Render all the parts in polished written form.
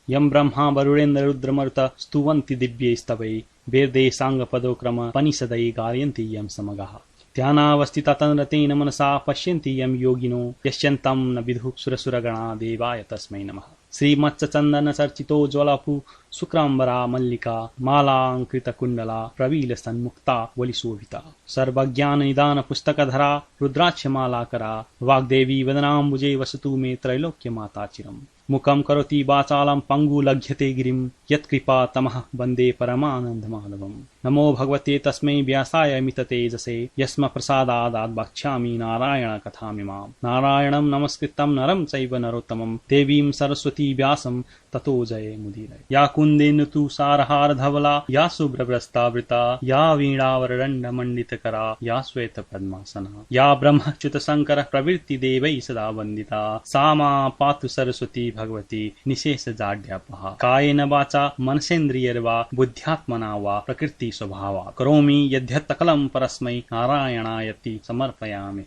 यं ब्रह्मा वरुणेन्द्र रुद्रमरुत स्तुवन्ति दिव्यैस्तवै वेदै साङ्गपदोक्रम पनिषदै गायन्ति यं समगाः ध्यानावस्थिता तन्रतेन मनसा पश्यन्ति यं योगिनो यस्यन्तं न विदुः सुरसुरगणा देवाय तस्मै नमः। श्रीमत्स्यचन्दन चर्चितो ज्वलपु शुक्राम्बरा मल्लिका मालाङ्कृतकुण्डला प्रवील सन्मुक्ता वलिशोभिता सर्वज्ञान निदान पुस्तकधरा रुद्राक्षमालाकरा वाग्देवी वदनाम्बुजे वसतु मे त्रैलोक्य माता चिरम्। मुखं करोति वाचालं पङ्गु लघ्यते गिरिं यत्कृपा तमः वन्दे परमानन्दमाधवम्। नमो भगवते तस्मै व्यासाय मिततेजसे यस्म प्रसादादात् वक्ष्यामि नारायण कथामिमाम्। नारायणं नमस्कृतं नरं चैव नरोत्तमं देवीं सरस्वती व्यासं ततो जये मुदीरये। या कुन्देन्दु तुषारहार धवला या शुभ्रवस्त्रावृता या वीणावरदण्डमण्डितकरा या श्वेतपद्मासना या ब्रह्मच्युत शङ्कर प्रवृत्ति देवैः सदा वन्दिता सा मा पातु सरस्वती भगवती निशेष जाड्यापहा। कायेन वाचा मनसेन्द्रियैर्वा बुद्ध्यात्मना वा प्रकृति स्वभावा करोमि यद्यत् सकलं परस्मै नारायणायति समर्पयामि।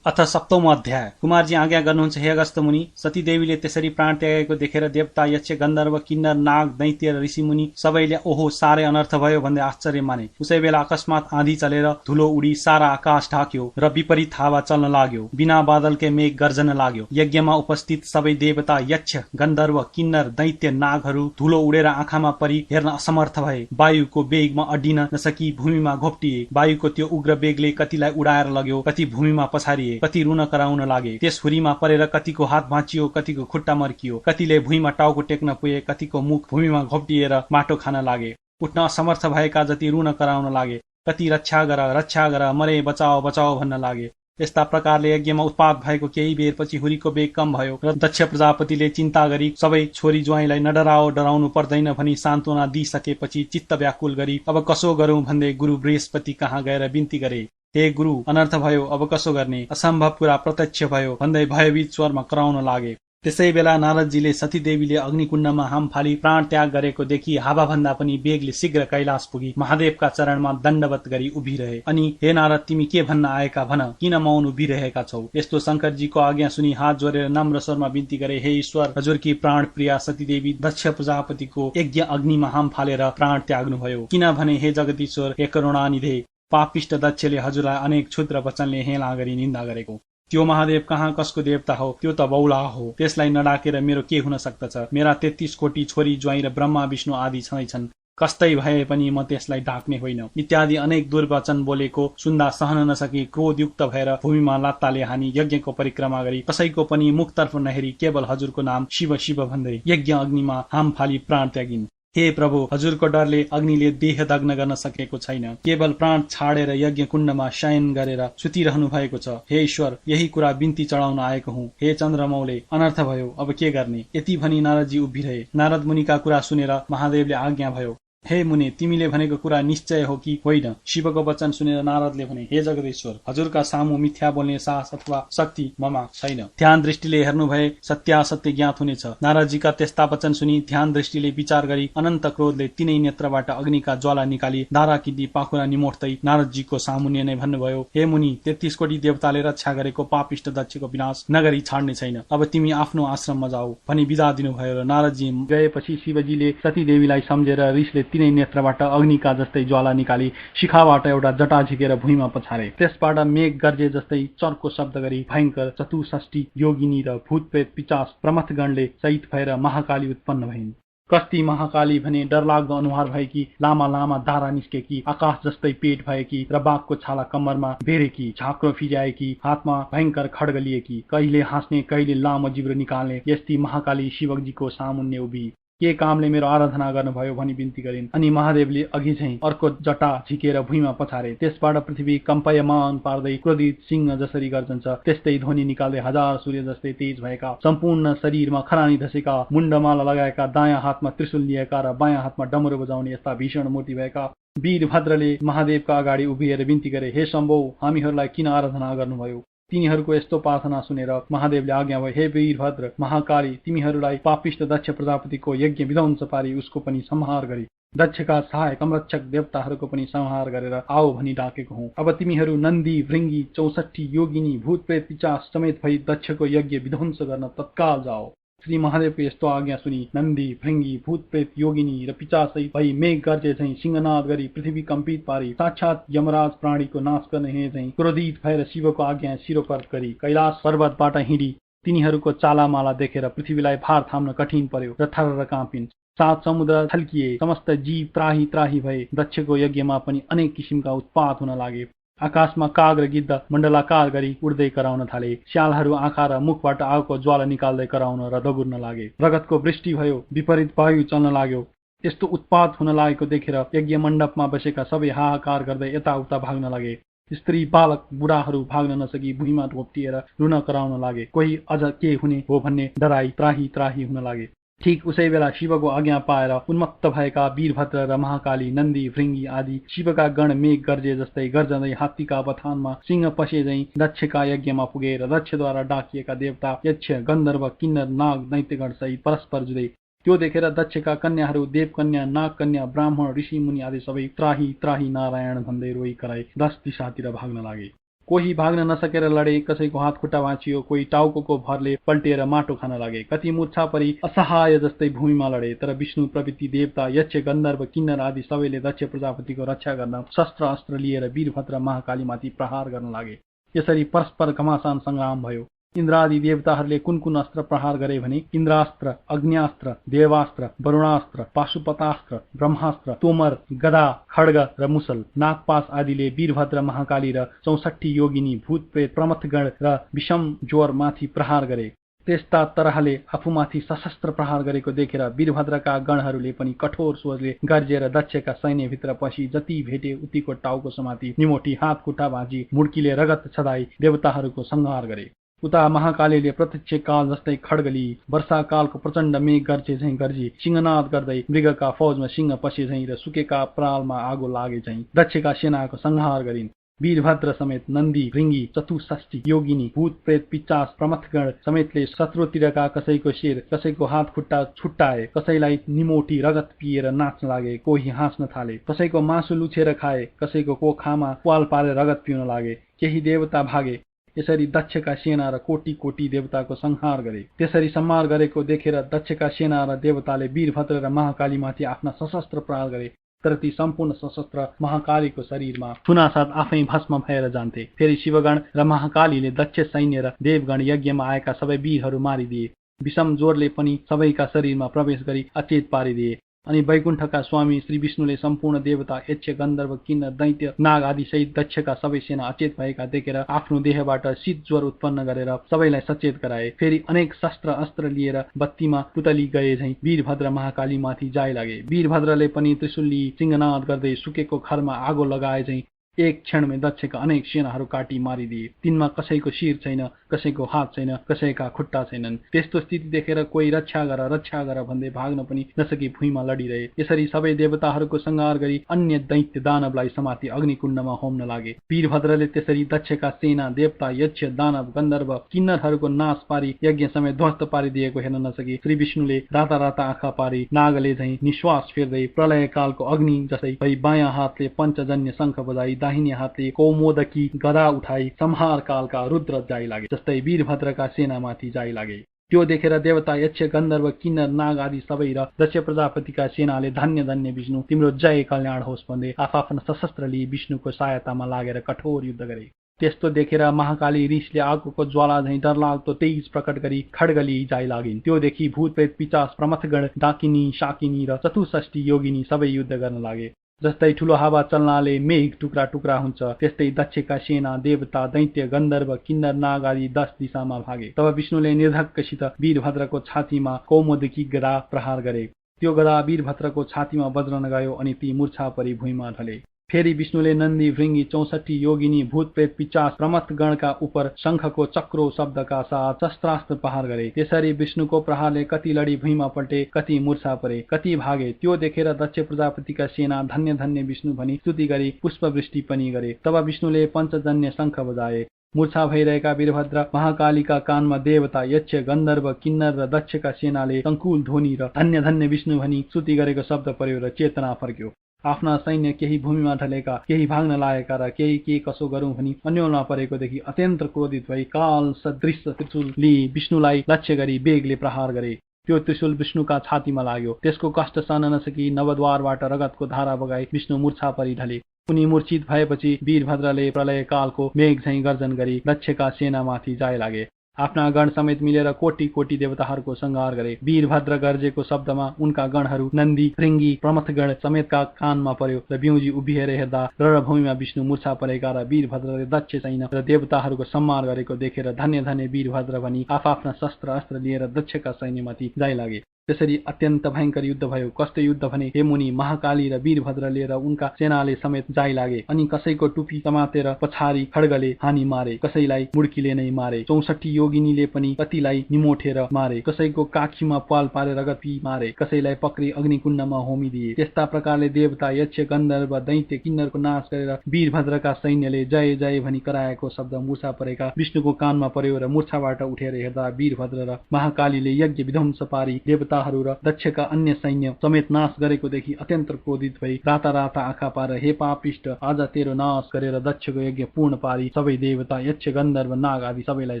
अथ सप्तमो अध्याय। कुमारजी आज्ञा गर्नुहुन्छ हे अगस्त मुनि। सती देवीले त्यसरी प्राण त्यागेको देखेर देवता यक्ष गन्धर्व किन्नर नाग दैत्य र ऋषि मुनि सबैले ओहो साह्रै अनर्थ भयो भन्दै आश्चर्य माने। उसै बेला अकस्मात आँधी चलेर धुलो उडी सारा आकाश ढाक्यो र विपरीत हावा चल्न लाग्यो। बिना बादलकै मेघ गर्जन लाग्यो। यज्ञमा उपस्थित सबै देवता यक्ष गन्धर्व किन्नर दैत्य नागहरू धुलो उडेर आँखामा परी हेर्न असमर्थ भए। वायुको वेगमा अड्डिन नसकी भूमिमा घोप्टिए। वायुको त्यो उग्र वेगले कतिलाई उडाएर लग्यो, कति भूमिमा पछारिए, कति रुन कराउन लागे। त्यस हुरीमा परेर कतिको हात भाँचियो, कतिको खुट्टा मर्कियो, कतिले भुइँमा टाउको टेक्न पुगे, कतिको मुख भूमिमा घोप्टिएर माटो खान लागे। उठ्न असमर्थ भएका जति रुन कराउन लागे। कति रक्षा गर मरे बचाओ बचाओ भन्न लागे। यस्ता प्रकारले यज्ञमा उत्पात भएको केही बेरपछि हुरीको वेग कम भयो र दक्ष प्रजापतिले चिन्ता गरी सबै छोरी ज्वाइँलाई नडराओ, डराउनु पर्दैन भनी सान्त्वना दिइसकेपछि चित्त व्याकुल गरी अब कसो गरौं भन्दै गुरु बृहस्पति कहाँ गएर बिन्ती गरे। हे गुरु, अनर्थ भयो, अब कसो गर्ने? असम्भव कुरा प्रत्यक्ष भयो भन्दै भयभीत स्वरमा कराउन लागे। त्यसै बेला नारदजीले सतीदेवीले अग्निकुण्डमा हाम फाली प्राण त्याग गरेको देखि हावाभन्दा पनि बेगले शीघ्र कैलाश पुगी महादेवका चरणमा दण्डवत गरी उभिरहे। अनि हे नारद, तिमी के भन्न आएका भन, किन मौन उभिरहेका छौ? यस्तो शंकरजीको आज्ञा सुनि हात जोडेर नम्र स्वरमा बिन्ती गरे। हे ईश्वर, हजुरकी प्राण प्रिया सतीदेवी दक्ष प्रजापतिको यज्ञ अग्निमा हाम फालेर प्राण त्याग्नुभयो। किनभने हे जगदीश्वर, हे करुणानिधे, पापिष्ट दक्षले हजुरलाई अनेक क्षुद्र वचनले हेला गरी निन्दा गरेको। त्यो महादेव कहाँ कसको देवता हो? त्यो त बौला हो। त्यसलाई नडाकेर मेरो के हुन सक्दछ? मेरा 33 कोटी छोरी ज्वाइँ र ब्रह्मा विष्णु आदि छन्। कस्तै भए पनि म त्यसलाई ढाक्ने होइन। इत्यादि अनेक दुर्वचन बोलेको सुन्दा सहन नसकी क्रोधयुक्त भएर भूमिमा लात्ताले हानी यज्ञको परिक्रमा गरी कसैको पनि मुखतर्फ नहेरी केवल हजुरको नाम शिव शिव भन्दै यज्ञ अग्निमा हाम फाली प्राण त्यागिन्। हे प्रभु, हजुरको डरले अग्निले देह दग्न गर्न सकेको छैन, केवल प्राण छाडेर यज्ञ कुण्डमा शयन गरेर सुतिरहनु भएको छ। हे ईश्वर, यही कुरा बिन्ती चढाउन आएको हुँ। हे चन्द्रमौले, अनर्थ भयो, अब के गर्ने? यति भनी नारदजी उभिरहे। नारद मुनिका कुरा सुनेर महादेवले आज्ञा भयो, हे मुने, तिमीले भनेको कुरा निश्चय हो कि होइन? शिवको वचन सुनेर नारदले भने, हे जगदीश्वर, हजुरका सामु मिथ्या बोल्ने साहस अथवा शक्ति ममा छैन। ध्यान दृष्टिले हेर्नु भए सत्यासत्य ज्ञात हुनेछ। नारदजीका त्यस्ता वचन सुनि ध्यान दृष्टिले विचार गरी अनन्त क्रोधले तिनै नेत्रबाट अग्निका ज्वाला निकाली दारा किदी पाखुरा निमोड्दै नारदजीको सामुन्य नै भन्नुभयो, हे मुनि, 33 कोटी देवताले रक्षा गरेको पापिष्ट दक्षको विनाश नगरी छाड्ने छैन। अब तिमी आफ्नो आश्रममा जाऊ भनी विदा दिनुभयो र नारदजी गएपछि शिवजीले सतीदेवीलाई सम्झेर रिसले तिनै नेत्रबाट अग्निका जस्तै ज्वाला निकाली शिखाबाट एउटा जटा झिकेर भुइँमा पछारे। त्यसबाट मेघ गर्जे जस्तै चर्को शब्द गरी भयंकर 64 योगिनी र भूतप्रेत पिचास प्रमथगणले सहित भएर महाकाली उत्पन्न भइन्। कस्ती महाकाली भने डरलाग्दो अनुहार भएकी, लामा लामा दारा निस्केकी, आकाश जस्तै पेट भएकी र बाघको छाला कम्मरमा बेरेकी, झाँक्रो फिजाएकी, हातमा भयंकर खड्ग लिएकी, कहिले हाँस्ने कहिले लामो जिब्रो निकाल्ने यस्ती महाकाली शिवजीको सामुन्ने उभि के कामले मेरो आराधना गर्नुभयो भनी बिन्ती गरिन्। अनि महादेवले अघि झैं अर्को जटा झिकेर भुइँमा पछारे। त्यसबाट पृथ्वी कम्पायमान पार्दै क्रोधित सिंह जसरी गर्जन्छ त्यस्तै ध्वनि निकाल्दै हजार सूर्य जस्तै तेज भएका, सम्पूर्ण शरीरमा खरानी धसेका, मुण्डमाला लगाएका, दायाँ हातमा त्रिशूल लिएका र बायाँ हातमा डमरू बजाउने यस्ता भीषण मूर्ति भएका वीरभद्रले महादेवका अगाडि उभिएर बिन्ती गरे, हे शम्भो, हामीहरूलाई किन आराधना गर्नुभयो? तिनीहरूको यस्तो प्रार्थना सुनेर महादेवले आज्ञा भयो, हे वीरभद्र महाकाली, तिमीहरूलाई पापिष्ट दक्ष प्रजापतिको यज्ञ विध्वंस पारी उसको पनि संहार गरी दक्षका सहायक संरक्षक देवताहरूको पनि संहार गरेर आओ भनी डाकेको हुँ। अब तिमीहरू नन्दी भृंगी 64 योगिनी भूतप्रेत पिचास समेत भई दक्षको यज्ञ विध्वंस गर्न तत्काल जाओ। श्री महादेवको यस्तो आज्ञा सुनि नन्दी भृङ्गी भूतप्रेत योगिनी र पिचासहित भई मेघ गर्जे झैं सिंहनाद गरी पृथ्वी कम्पित पारी साक्षात यमराज प्राणीको नाश गर्ने हे झैं क्रोधित भएर शिवको आज्ञा शिरोपर्त गरी कैलाश पर्वतबाट हिँडी तिनीहरूको चालामाला देखेर पृथ्वीलाई भार थाम्न कठिन पर्यो र थरर काँपिन्। सात समुद्र थल्किए, समस्त जीव त्राही त्राही भए। दक्षको यज्ञमा पनि अनेक किसिमका उत्पात हुन लागे। आकाशमा काग र गिद्ध मण्डलाकार गरी उड्दै कराउन थाले। स्यालहरू आँखा र मुखबाट आगोको ज्वाला निकाल्दै कराउन र दगुर्न लागे। रगतको वृष्टि भयो, विपरीत वायु चल्न लाग्यो। यस्तो उत्पात हुन लागेको देखेर यज्ञ मण्डपमा बसेका सबै हाहाकार गर्दै यताउता भाग्न लागे। स्त्री बालक बुढाहरू भाग्न नसकी भुइँमा घोप्टिएर रुन कराउन लागे। कोही अझ के हुने हो भन्ने डराई त्राही त्राही हुन लागे। ठीक उसै बेला शिवको आज्ञा पाएर उन्मत्त भएका वीरभद्र र महाकाली, नन्दी भृङ्गी आदि शिवका गण मेघ गर्जे जस्तै गर्जँदै हात्तीका बथानमा सिंह पसे झैं दक्षका यज्ञमा पुगेर दक्षद्वारा डाकिएका देवता, यक्ष, गन्धर्व, किन्नर, नाग, दैत्यगण सहित परस्पर जुधे। त्यो देखेर दक्षका कन्याहरू देवकन्या, नागकन्या, ब्राह्मण, ऋषि मुनि आदि सबै त्राही त्राही नारायण भन्दै रोई कराई 10 दिशातिर भाग्न लागे। कोही भाग्न नसकेर लडे, कसैको हात खुट्टा भाँचियो, कोही टाउको भरले पल्टिएर माटो खान लागे। कति मूर्छा परी असहाय जस्तै भूमिमा लडे। तर विष्णु प्रवृत्ति देवता, यक्ष, गन्धर्व, किन्नर आदि सबैले दक्ष प्रजापतिको रक्षा गर्न शस्त्र अस्त्र लिएर वीरभद्र महाकालीमाथि प्रहार गर्न लागे। यसरी परस्पर घमासान संग्राम भयो। इन्द्रादि देवताहरूले कुन अस्त्र प्रहार गरे भने इन्द्रास्त्र, अग्न्यास्त्र, देवास्त्र, वरुणास्त्र, पाशुपतास्त्र, ब्रह्मास्त्र, तोमर, गदा, खड्ग र मुसल, नागपास आदिले वीरभद्र महाकाली र 64 योगिनी, भूतप्रेत, प्रमथगण र विषम ज्वरमाथि प्रहार गरे। त्यस्ता तरहले आफूमाथि सशस्त्र प्रहार गरेको देखेर वीरभद्रका गणहरूले पनि कठोर स्वरले गर्जेर दक्षका सैन्यभित्र पसी जति भेटे उतिको टाउको समाती, निमोठी, हात खुट्टा भाँची, मुड्कीले रगत छदाई देवताहरूको संहार गरे। उता महाकालीले प्रत्यक्ष काल जस्तै खड्ग लिई, वर्षाकालको प्रचण्ड मेघ गर्जे झैं गर्जी, सिंहनाद गर्दै मृगका फौजमा सिंह पसे झैं र सुकेका परालमा आगो लागे झैं दक्षका सेनाको संहार गरिन्। वीरभद्र समेत नन्दी, भृङ्गी, 64 योगिनी, भूत प्रेत, पिचास, प्रमथगण समेतले शत्रुतिरका कसैको शिर, कसैको हात खुट्टा छुट्टाए, कसैलाई निमोठी रगत पिएर नाच्न लागे। कोही हाँस्न थाले, कसैको मासु लुछेर खाए, कसैको कोखामा पाल पारेर रगत पिउन लागे। केही देवता भागे। यसरी दक्षका सेना र कोटी कोटी देवताको संहार गरे। त्यसरी संहार गरेको देखेर दक्षका सेना र देवताले वीरभद्र र महाकालीमाथि आफ्ना सशस्त्र प्रहार गरे। तर ती सम्पूर्ण सशस्त्र महाकालीको शरीरमा थुनासाथ आफै भस्म भएर जान्थे। फेरि शिवगण र महाकालीले दक्ष सैन्य र देवगण यज्ञमा आएका सबै वीरहरू मारिदिए। विषम ज्वरले पनि सबैका शरीरमा प्रवेश गरी अचेत पारिदिए। अनि वैकुण्ठका स्वामी श्री विष्णुले सम्पूर्ण देवता, यक्ष, गन्धर्व, किन्नर, दैत्य, नाग आदि सहित दक्षका सबै सेना अचेत भएका देखेर आफ्नो देहबाट शीत ज्वर उत्पन्न गरेर सबैलाई सचेत गराए। फेरि अनेक शस्त्र अस्त्र लिएर बत्तीमा पुतली गए झैं वीरभद्र महाकालीमाथि जाय लागे। वीरभद्रले पनि त्रिशूल लिई सिंहनाद गर्दै सुकेको खरमा आगो लगाए झैं एक क्षणमै दक्षका अनेक सेनाहरू काटी मारिदिए। तिनमा कसैको शिर छैन, कसैको हात छैन, कसैका खुट्टा छैनन्। त्यस्तो स्थिति देखेर कोही रक्षा गर भन्दै भाग्न पनि नसकी भुइँमा लडिरहे। यसरी सबै देवताहरूको संहार गरी अन्य दैत्य दानवलाई समाति अग्निकुण्डमा होम्न लागे। वीरभद्रले त्यसरी दक्षका सेना, देवता, यक्ष, दानव, गन्धर्व, किन्नरहरूको नाश पारी यज्ञ समय ध्वस्त पारिदिएको हेर्न नसकी श्री विष्णुले राता राता आँखा पारी नागले झैं निश्वास फेर्दै प्रलय कालको अग्नि जस्तै भई बायाँ हातले पञ्चजन्य शङ्ख बजाई दाहिने हातले कौमोदकी गदा उठाई संहार कालका रुद्र जाई लागे जस्तै वीरभद्रका सेनामाथि जाई लागे। त्यो देखेर देवता, यक्ष, गन्धर्व, किन्नर, नाग आदि सबै र दक्ष प्रजापतिका सेनाले धन्य धन्य विष्णु, तिम्रो जय कल्याण होस् भन्दै आफ्ना सशस्त्र लिई विष्णुको सहायतामा लागेर कठोर युद्ध गरे। त्यस्तो देखेर महाकाली रिसले आगोको ज्वाला झैं डरलाग्दो तेज प्रकट गरी खड्ग लिई जाई लागिन्। त्यो देखि भूत प्रेत, पिचास, प्रमथगण, डाकिनी, शाकिनी र 64 योगिनी सबै युद्ध गर्न लागे। जस्तै ठूलो हावा चल्नाले मेघ टुक्रा टुक्रा हुन्छ, त्यस्तै दक्षका सेना, देवता, दैत्य, गन्धर्व, किन्नर, नाग आदि 10 दिशामा भागे। तब विष्णुले निर्धक्कसित वीरभद्रको छातीमा कौमोदकी गदा प्रहार गरे। त्यो गदा वीरभद्रको छातीमा बज्रन गयो अनि ती मूर्छा परी भुइँमा ढले। फेरि विष्णुले नन्दी, भृङ्गी, 64 योगिनी, भूत प्रेत, पिचास, प्रमथ गणका उपर शङ्खको चक्रो शब्दका साथ शस्त्रास्त्र प्रहार गरे। त्यसरी विष्णुको प्रहारले कति लडी भुइँमा पल्टे, कति मूर्छा परे, कति भागे। त्यो देखेर दक्ष प्रजापतिका सेना धन्य धन्य विष्णु भनी स्तुति गरी पुष्पवृष्टि पनि गरे। तब विष्णुले पञ्चजन्य शङ्ख बजाए। मूर्छा भइरहेका वीरभद्र महाकालीका कानमा देवता, यक्ष, गन्धर्व, किन्नर र दक्षका सेनाले संकुल ध्वनि र धन्य धन्य विष्णु भनी स्तुति गरेको शब्द पर्यो र चेतना फर्क्यो। आफ्ना सैन्य केही भूमिमा ढलेका, केही भाग्न लागेका र केही के कसो गरौं भनी अन्योलमा परेकोदेखि अत्यन्त क्रोधित भई काल सदृश त्रिशूल लिई विष्णुलाई लक्ष्य गरी बेगले प्रहार गरे। त्यो त्रिशूल विष्णुका छातीमा लाग्यो। त्यसको कष्ट सहन नसकी नवद्वारबाट रगतको धारा बगाई विष्णु मूर्छा परि ढले। उनी मूर्छित भएपछि वीरभद्रले प्रलय कालको मेघ झैं गर्जन गरी लक्ष्यका सेनामाथि जाय लागे। आफ्ना गण समेत मिलेर कोटी कोटी देवताहरूको संहार गरे। वीरभद्र गर्जेको शब्दमा उनका गणहरू नन्दी, भृंगी, प्रमथगण समेतका कानमा पर्यो र बिउजी उभिएर हेर्दा रणभूमिमा विष्णु मूर्छा परेका र वीरभद्रले दक्ष सैन्य र देवताहरूको सम्मान गरेको देखेर धन्य धन्य वीरभद्र भनी आफ्ना शस्त्र अस्त्र लिएर दक्षका सैन्यमाथि जाय लागे। त्यसरी अत्यन्त भयंकर युद्ध भयो। कस्तो युद्ध भने हे मुनि, महाकाली र वीरभद्र लिएर उनका सेनाले समेत जाय लागे। अनि कसैको टुपी समातेर पछाडि खड्गले हानी मारे, कसैलाई मुड्कीले नै मारे। 64 योगिनीले पनि कतिलाई निमोठेर मारे, कसैको काखीमा पाल पारेर रगत पी मारे, कसैलाई पक्री अग्निकुण्डमा होमिदिए। त्यस्ता प्रकारले देवता, यक्ष, गन्धर्व, दैत्य, किन्नरको नाश गरेर वीरभद्रका सैन्यले जय जय भनी कराएको शब्द मूर्छा परेका विष्णुको कानमा पर्यो र मूर्छाबाट उठेर हेर्दा वीरभद्र र महाकालीले यज्ञ विध्वंस पारी देवताहरू र दक्षका अन्य सैन्य समेत नाश गरेकोदेखि अत्यन्त क्रोधित भई राता राता आँखा पारेर हे पापिष्ट, आज तेरो नाश गरेर दक्षको यज्ञ पूर्ण पारी सबै देवता, यक्ष, गन्धर्व, नाग आदि सबैलाई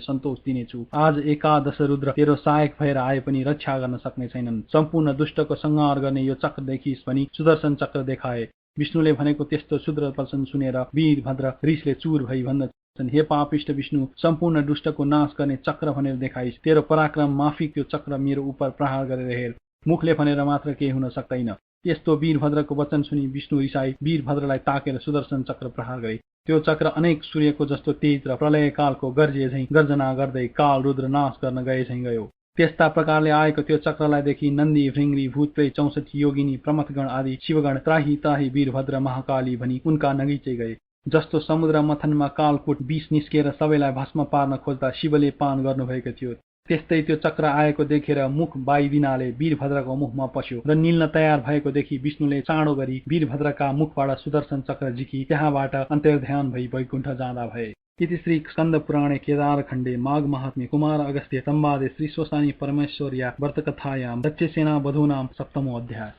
सन्तोष दिनेछु। आज एकादश रुद्र तेरो सहायक भएर आए पनि रक्षा गर्न सक्ने छैनन्। सम्पूर्ण दुष्टको संहार गर्ने यो चक्र देखिस् भनी सुदर्शन चक्र देखाए। विष्णुले भनेको त्यस्तो शुद्र वचन सुनेर वीरभद्र रिसले चूर भई भन्दछन्, हे पापिष्ट विष्णु, सम्पूर्ण दुष्टको नाश गर्ने चक्र भनेर देखाइस्। तेरो पराक्रम माफिक यो चक्र मेरो उपर प्रहार गरेर हेर। मुखले भनेर मात्र केही हुन सक्दैन। यस्तो वीरभद्रको वचन सुनि विष्णु रिसाई वीरभद्रलाई ताकेर सुदर्शन चक्र प्रहार गरे। त्यो चक्र अनेक सूर्यको जस्तो तेज र प्रलय कालको गर्जे झैं गर्जना गर्दै काल रुद्र नाश गर्न गए झैं गयो। त्यस्ता प्रकारले आएको त्यो चक्रलाई देखि नन्दी, भृंगी, भूतप्रेत, 64 योगिनी, प्रमथगण आदि शिवगण त्राही त्राही वीरभद्र महाकाली भनी उनका नगिचै गए। जस्तो समुद्र मथनमा कालकूट विष निस्केर सबैलाई भस्म पार्न खोज्दा शिवले पान गर्नुभएको थियो, त्यस्तै त्यो चक्र आएको देखेर मुख बाइदिनाले वीरभद्रको मुखमा पस्यो र निल्न तयार भएको देखि विष्णुले चाँडो गरी वीरभद्रका मुखबाट सुदर्शन चक्र झिकी त्यहाँबाट अन्तर्ध्यान भई वैकुण्ठ जाँदा भए। इति श्री स्कंद पुराणे केदारखण्डे माघ महात्म्ये कुमार अगस्त्य संवादे श्री स्वसानी परमेश्वर्या व्रतकथायां दक्षसेना वधूनां 7मो अध्याय।